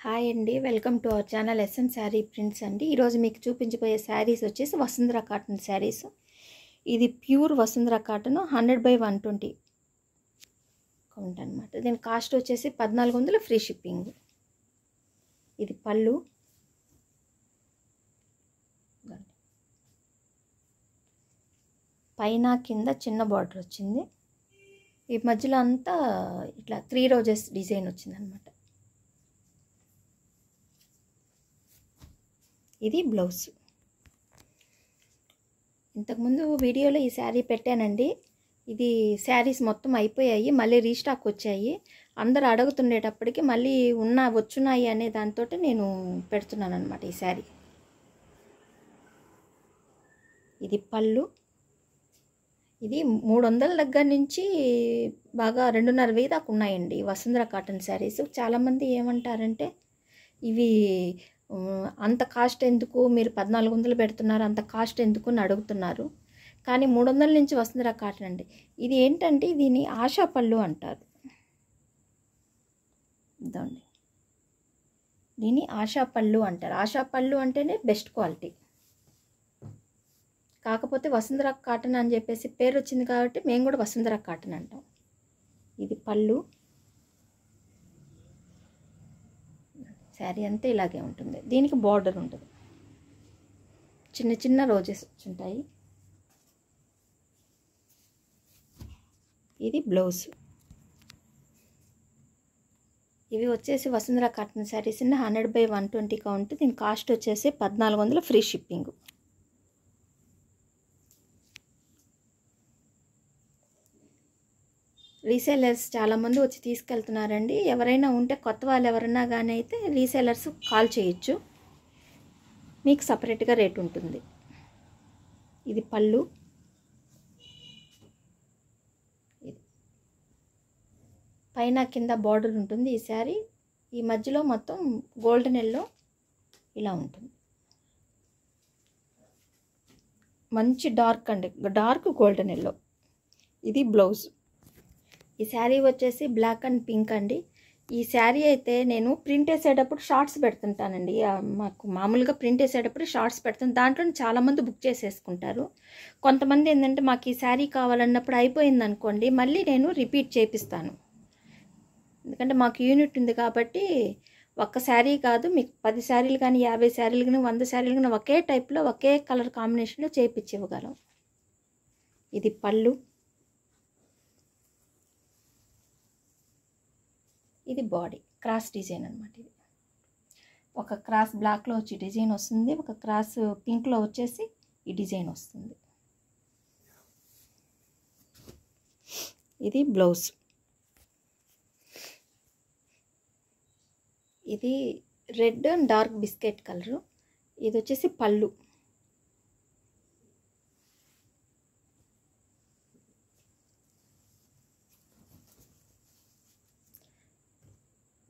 Hi అండి, welcome to our channel S M sari prints అండి. ఈరోజు మీకు చూపించబోయే శారీస్ వచ్చేసి వసుంధర కాటన్ శారీస్. ఇది ప్యూర్ వసుంధర కాటన్ 100/120 కౌంట్ అనమాట. దీని కాస్ట్ వచ్చేసి 1400 ఫ్రీ షిప్పింగ్. ఇది పళ్ళు, పైన కింద చిన్న బార్డర్ వచ్చింది. ఈ మధ్యలో అంతా ఇట్లా 3 రోజెస్ డిజైన్ వచ్చింది అనమాట. ఇది బ్లౌజ్. ఇంతకుముందు వీడియోలో ఈ శారీ పెట్టానండి. ఇది శారీస్ మొత్తం అయిపోయాయి, మళ్ళీ రీస్టాక్ వచ్చాయి. అందరు అడుగుతుండేటప్పటికి మళ్ళీ వచ్చున్నాయి అనే దాంతో నేను పెడుతున్నాను అనమాట ఈ శారీ. ఇది పళ్ళు. ఇది 300 దగ్గర నుంచి బాగా 2500 దాకా ఉన్నాయండి వసుంధర కాటన్ శారీస్. చాలామంది ఏమంటారంటే ఇవి అంత కాస్ట్ ఎందుకు, మీరు 1400 పెడుతున్నారు, అంత కాస్ట్ ఎందుకు అని అడుగుతున్నారు. కానీ 300 నుంచి వసుంధర కాటన్ అండి. ఇది ఏంటంటే దీన్ని ఆశా పళ్ళు అంటారు. ఇదండి, దీన్ని ఆశా పళ్ళు అంటారు. ఆశా పళ్ళు అంటేనే బెస్ట్ క్వాలిటీ. కాకపోతే వసుంధర కాటన్ అని చెప్పేసి పేరు వచ్చింది కాబట్టి మేము కూడా వసుంధర కాటన్ అంటాం. ఇది పళ్ళు. శారీ అంతా ఇలాగే ఉంటుంది. దీనికి బార్డర్ ఉంటుంది, చిన్న చిన్న రోజెస్ ఉంటాయి. ఇది బ్లౌజ్. ఇవి వచ్చేసి వసుంధర కాటన్ శారీస్ 100/120 కౌంట్. దీని కాస్ట్ వచ్చేసి 1400 ఫ్రీ షిప్పింగ్. రీసేలర్స్ చాలామంది వచ్చి తీసుకెళ్తున్నారండి. ఎవరైనా ఉంటే కొత్త వాళ్ళు ఎవరైనా కానీ అయితే రీసేలర్స్ కాల్ చేయొచ్చు, మీకు సపరేట్గా రేట్ ఉంటుంది. ఇది పళ్ళు. ఇది పైన కింద బార్డర్ ఉంటుంది. ఈ శారీ ఈ మధ్యలో మొత్తం గోల్డెన్ ఎల్లో ఇలా ఉంటుంది. మంచి డార్క్ అండి, డార్క్ గోల్డెన్ ఎల్లో. ఇది బ్లౌజ్. ఈ శారీ వచ్చేసి బ్లాక్ అండ్ పింక్ అండి. ఈ శారీ అయితే నేను ప్రింట్ వేసేటప్పుడు షార్ట్స్ పెడుతుంటానండి. మాకు మామూలుగా ప్రింట్ వేసేటప్పుడు షార్ట్స్ పెడతాను. దాంట్లో చాలామంది బుక్ చేసేసుకుంటారు. కొంతమంది ఏంటంటే మాకు ఈ శారీ కావాలన్నప్పుడు అయిపోయింది అనుకోండి, మళ్ళీ నేను రిపీట్ చేపిస్తాను. ఎందుకంటే మాకు యూనిట్ ఉంది కాబట్టి ఒక్క శారీ కాదు, మీకు 10 శారీలు కానీ 50 శారీలు కానీ 100 శారీలు కానీ ఒకే టైప్లో ఒకే కలర్ కాంబినేషన్లో చేయించి ఇవ్వగలం. ఇది పళ్ళు. ఇది బాడీ క్రాస్ డిజైన్ అనమాట. ఇది ఒక క్రాస్ బ్లాక్లో వచ్చి డిజైన్ వస్తుంది, ఒక క్రాస్ పింక్లో వచ్చేసి ఈ డిజైన్ వస్తుంది. ఇది బ్లౌజ్. ఇది red and dark biscuit colour. ఇది వచ్చేసి పళ్ళు.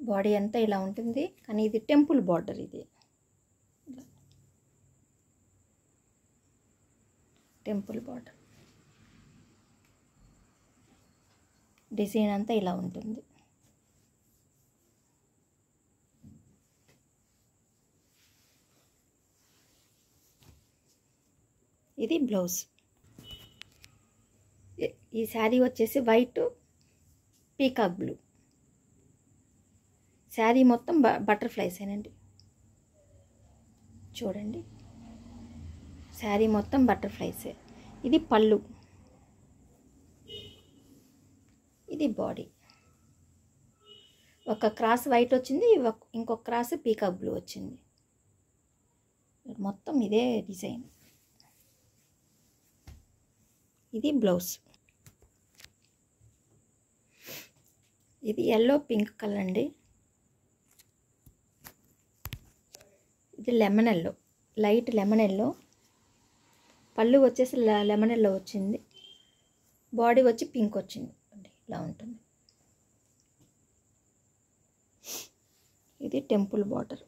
బాడీ అంతా ఇలా ఉంటుంది, కానీ ఇది టెంపుల్ బార్డర్. ఇది టెంపుల్ బార్డర్. డిజైన్ అంతా ఇలా ఉంటుంది. ఇది బ్లౌజ్. ఈ శారీ వచ్చేసి వైట్ పీకాక్ బ్లూ. శారీ మొత్తం బటర్ఫ్లైస్ ఏనండి. చూడండి, శారీ మొత్తం బటర్ఫ్లైసే. ఇది పళ్ళు. ఇది బాడీ. ఒక క్రాస్ వైట్ వచ్చింది, ఇంకొక క్రాస్ పీకాక్ బ్లూ వచ్చింది. మొత్తం ఇదే డిజైన్. ఇది బ్లౌజ్. ఇది ఎల్లో పింక్ కలర్ అండి. ఇది lemon yellow, light lemon yellow. పళ్ళు వచ్చేసి లెమన్ ఎల్లో వచ్చింది, బాడీ వచ్చి పింక్ వచ్చింది. ఇలా ఉంటుంది. ఇది టెంపుల్ బార్డర్.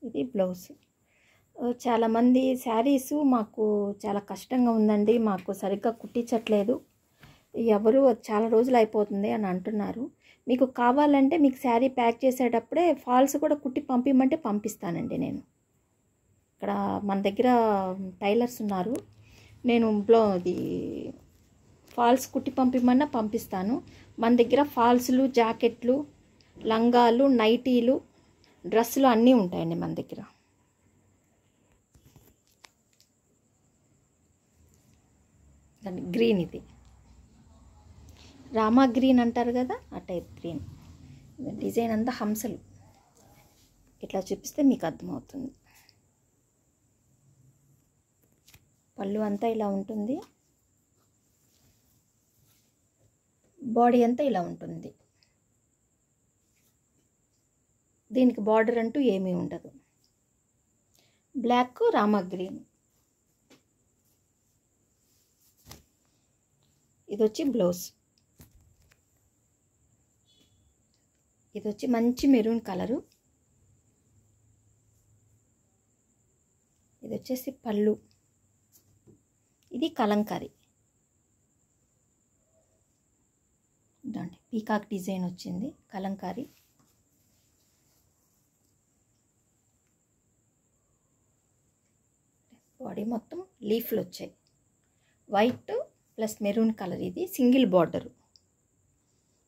ఇది బ్లౌజ్. చాలామంది శారీస్ మాకు చాలా కష్టంగా ఉందండి, మాకు సరిగ్గా కుట్టించట్లేదు, ఎవరు చాలా రోజులు అయిపోతుంది అని అంటున్నారు. మీకు కావాలంటే మీకు శారీ ప్యాక్ చేసేటప్పుడే ఫాల్స్ కూడా కుట్టి పంపిమంటే పంపిస్తానండి. నేను ఇక్కడ మన దగ్గర టైలర్స్ ఉన్నారు, నేను అది ఫాల్స్ కుట్టి పంపిమన్నా పంపిస్తాను. మన దగ్గర ఫాల్స్లు, జాకెట్లు, లంగాలు, నైటీలు, డ్రెస్సులు అన్నీ ఉంటాయండి మన దగ్గర. గ్రీన్, ఇది రామా గ్రీన్ అంటారు కదా, ఆ టైప్ గ్రీన్. డిజైన్ అంతా హంసలు. ఇట్లా చూపిస్తే మీకు అర్థమవుతుంది. పళ్ళు అంతా ఇలా ఉంటుంది, బాడీ అంతా ఇలా ఉంటుంది. దీనికి బార్డర్ అంటూ ఏమీ ఉండదు. Black, Rama green. ఇది వచ్చి బ్లౌజ్. ఇది వచ్చి మంచి మెరూన్ కలరు. ఇది వచ్చేసి పళ్ళు. ఇది కలంకారీ. ఇదండి పీకాక్ డిజైన్ వచ్చింది, కలంకారీ. బాడీ మొత్తం లీఫ్లు వచ్చాయి, వైట్ ప్లస్ మెరూన్ కలర్. ఇది సింగిల్ బార్డర్,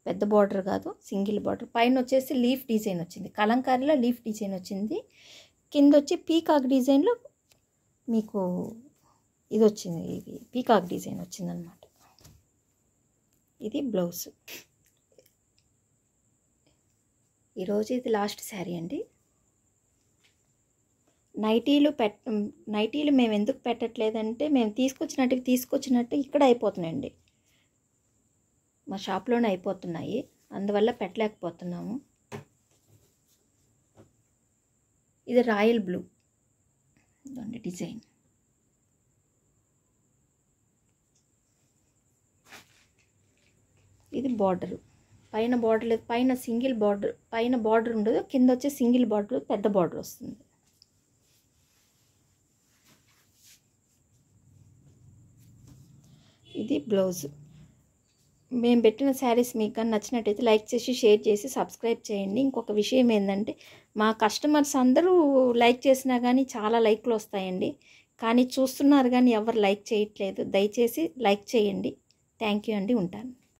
పెద్ద బార్డర్ కాదు, సింగిల్ బార్డర్. పైన వచ్చేసి లీఫ్ డిజైన్ వచ్చింది, కలంకారీలో లీఫ్ డిజైన్ వచ్చింది. కింద వచ్చి పీకాక్ డిజైన్లో మీకు ఇది వచ్చింది, ఇది పీకాక్ డిజైన్ వచ్చిందనమాట. ఇది బ్లౌజ్. ఈరోజు ఇది లాస్ట్ శారీ అండి. నైటీలు మేము ఎందుకు పెట్టట్లేదంటే, మేము తీసుకొచ్చినట్టు ఇక్కడ అయిపోతున్నాయండి, మా షాప్లోనే అయిపోతున్నాయి, అందువల్ల పెట్టలేకపోతున్నాము. ఇది రాయల్ బ్లూ ఇదండి డిజైన్. ఇది బార్డరు, పైన బార్డర్ లేదు, పైన సింగిల్ బార్డర్, పైన బార్డర్ ఉండదు, కింద వచ్చే సింగిల్ బార్డర్, పెద్ద బార్డర్ వస్తుంది. ఇది బ్లౌజ్. మేము పెట్టిన శారీస్ మీకు కానీ నచ్చినట్టయితే లైక్ చేసి, షేర్ చేసి, సబ్స్క్రైబ్ చేయండి. ఇంకొక విషయం ఏంటంటే, మా కస్టమర్స్ అందరూ లైక్ చేసినా కానీ చాలా లైక్లు వస్తాయండి, కానీ చూస్తున్నారు కానీ ఎవరు లైక్ చేయట్లేదు. దయచేసి లైక్ చేయండి. థ్యాంక్ యూ అండి, ఉంటాను.